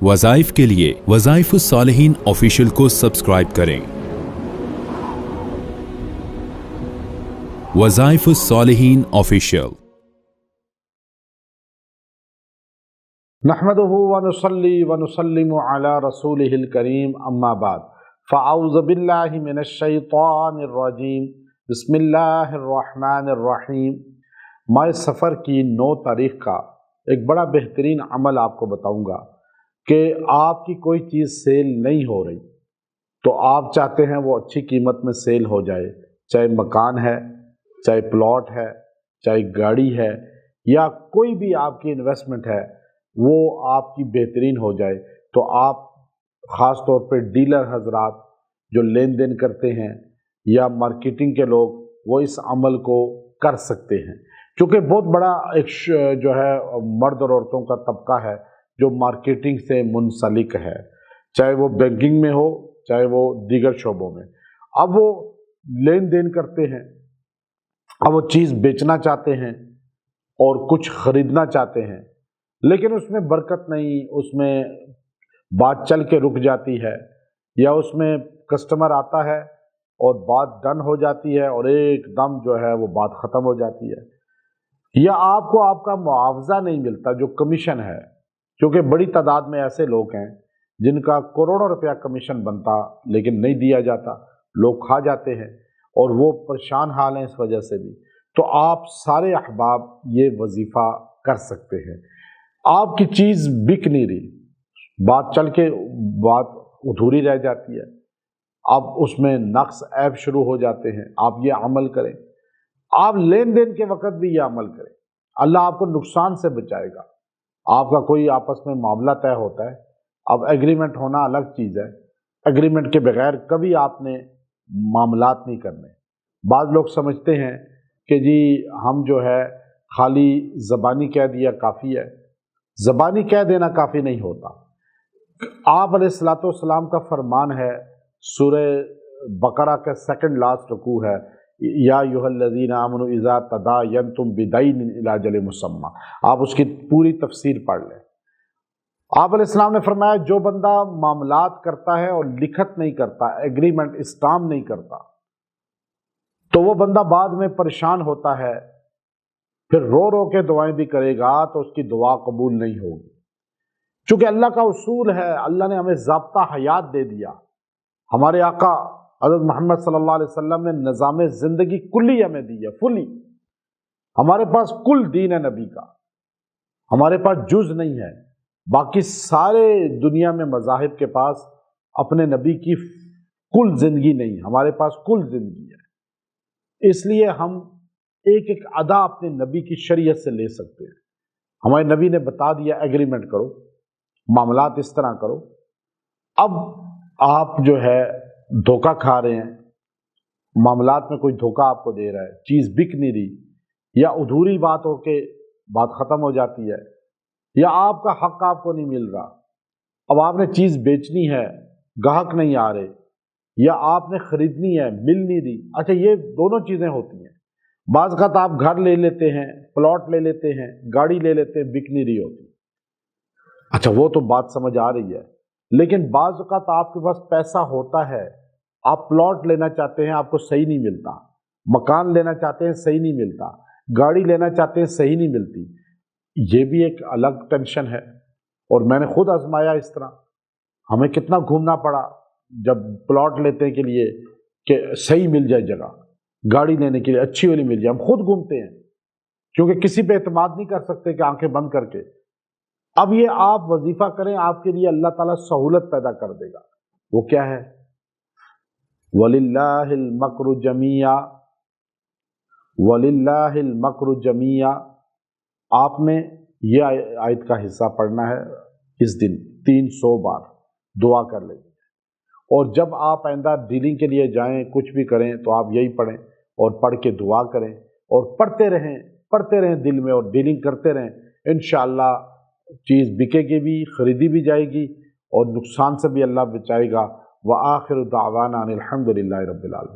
वज़ाइफ के लिए वज़ाइफुस्सालिहीन ऑफिशियल को सब्सक्राइब करें। वज़ाइफुस्सालिहीन ऑफिशियल। नहमदुहु व नुसल्ली व नुसल्लिमु अला रसूलिहिल करीम, अम्मा बाद, फ़अऊज़ु बिल्लाहि मिनश शैतानिर रजीम, बिस्मिल्लाहिर रहमानिर रहीम। माह सफ़र की 9 तारीख़ का एक बड़ा बेहतरीन अमल आपको बताऊंगा कि आपकी कोई चीज़ सेल नहीं हो रही तो आप चाहते हैं वो अच्छी कीमत में सेल हो जाए, चाहे मकान है, चाहे प्लॉट है, चाहे गाड़ी है, या कोई भी आपकी इन्वेस्टमेंट है वो आपकी बेहतरीन हो जाए, तो आप ख़ास तौर पे डीलर हजरात जो लेन देन करते हैं या मार्केटिंग के लोग, वो इस अमल को कर सकते हैं, क्योंकि बहुत बड़ा एक जो है मर्द और औरतों का तबका है जो मार्केटिंग से मुंसलिक है, चाहे वो बैंकिंग में हो चाहे वो दीगर शोबों में। अब वो लेन देन करते हैं, अब वो चीज़ बेचना चाहते हैं और कुछ ख़रीदना चाहते हैं, लेकिन उसमें बरकत नहीं, उसमें बात चल के रुक जाती है, या उसमें कस्टमर आता है और बात डन हो जाती है और एकदम जो है वो बात ख़त्म हो जाती है, या आपको आपका मुआवजा नहीं मिलता जो कमीशन है, क्योंकि बड़ी तादाद में ऐसे लोग हैं जिनका करोड़ों रुपया कमीशन बनता लेकिन नहीं दिया जाता, लोग खा जाते हैं और वो परेशान हाल हैं इस वजह से भी। तो आप सारे अहबाब ये वजीफ़ा कर सकते हैं। आपकी चीज़ बिक नहीं रही, बात चल के बात अधूरी रह जाती है, अब उसमें नक्स ऐब शुरू हो जाते हैं, आप ये अमल करें। आप लेन देन के वक़्त भी ये अमल करें, अल्लाह आपको नुकसान से बचाएगा। आपका कोई आपस में मामला तय होता है, अब एग्रीमेंट होना अलग चीज़ है, एग्रीमेंट के बगैर कभी आपने मामलात नहीं करने। बाज़ लोग समझते हैं कि जी हम जो है खाली ज़बानी कह दिया काफ़ी है, ज़बानी कह देना काफ़ी नहीं होता। आप अलैहिस्सलाम का फरमान है, सूरह बकरा का सेकंड लास्ट रुकू है, या अय्युहल्लज़ीना आमनू इज़ा तदायनतुम बिदैन इला अजलिन मुसम्मा। आप उसकी पूरी तफसीर पढ़ लें। आप अलैहिस्सलाम ने फरमाया जो बंदा मामलात करता है और लिखत नहीं करता, एग्रीमेंट स्टाम्प नहीं करता, तो वो बंदा बाद में परेशान होता है, फिर रो रो के दुआएं भी करेगा तो उसकी दुआ कबूल नहीं होगी। चूँकि अल्लाह का उसूल है, अल्लाह ने हमें ज़ाब्ता हयात दे दिया। हमारे आका हज़रत मोहम्मद सल्लल्लाहु अलैहि वसल्लम ने निज़ाम ज़िंदगी कुल्ली हमें दी है, फुली। हमारे पास कुल दीन है नबी का, हमारे पास जुज़ नहीं है। बाकी सारे दुनिया में मज़ाहिब के पास अपने नबी की कुल ज़िंदगी नहीं, हमारे पास कुल ज़िंदगी है। इसलिए हम एक एक अदा अपने नबी की शरीयत से ले सकते हैं। हमारे नबी ने बता दिया एग्रीमेंट करो, मामलात इस तरह करो। अब आप जो है धोखा खा रहे हैं, मामलात में कोई धोखा आपको दे रहा है, चीज़ बिक नहीं रही, या अधूरी बात हो के बात ख़त्म हो जाती है, या आपका हक आपको नहीं मिल रहा, अब आपने चीज़ बेचनी है, गाहक नहीं आ रहे, या आपने ख़रीदनी है, मिल नहीं रही। अच्छा, ये दोनों चीज़ें होती हैं। बाज़ वक़्त आप घर ले लेते हैं, प्लॉट ले लेते हैं, गाड़ी ले लेते हैं, बिक नहीं रही होती। अच्छा, वो तो बात समझ आ रही है, लेकिन बाज़ वक़्त आपके पास पैसा होता है, आप प्लॉट लेना चाहते हैं, आपको सही नहीं मिलता, मकान लेना चाहते हैं, सही नहीं मिलता, गाड़ी लेना चाहते हैं, सही नहीं मिलती। ये भी एक अलग टेंशन है, और मैंने खुद आजमाया इस तरह। हमें कितना घूमना पड़ा जब प्लॉट लेने के लिए कि सही मिल जाए जगह, गाड़ी लेने के लिए अच्छी वाली मिल जाए। हम खुद घूमते हैं क्योंकि किसी पे एतमाद नहीं कर सकते कि आंखें बंद करके। अब ये आप वजीफा करें, आपके लिए अल्लाह ताला सहूलत पैदा कर देगा। वो क्या है? वलिल्लाहिल मक्रु जमीया, वलिल्लाहिल मक्रु जमीया। आपने ये आयत का हिस्सा पढ़ना है इस दिन 300 बार, दुआ कर लेंगे। और जब आप आइंदा डीलिंग के लिए जाएं, कुछ भी करें, तो आप यही पढ़ें और पढ़ के दुआ करें, और पढ़ते रहें दिल में, और डीलिंग करते रहें। इंशाअल्लाह चीज़ बिकेगी भी, ख़रीदी भी जाएगी, और नुकसान से भी अल्लाह बचाएगा। व आखिर दावाना अनिल हम्दुलिल्लाहि रब्बिल आलमीन।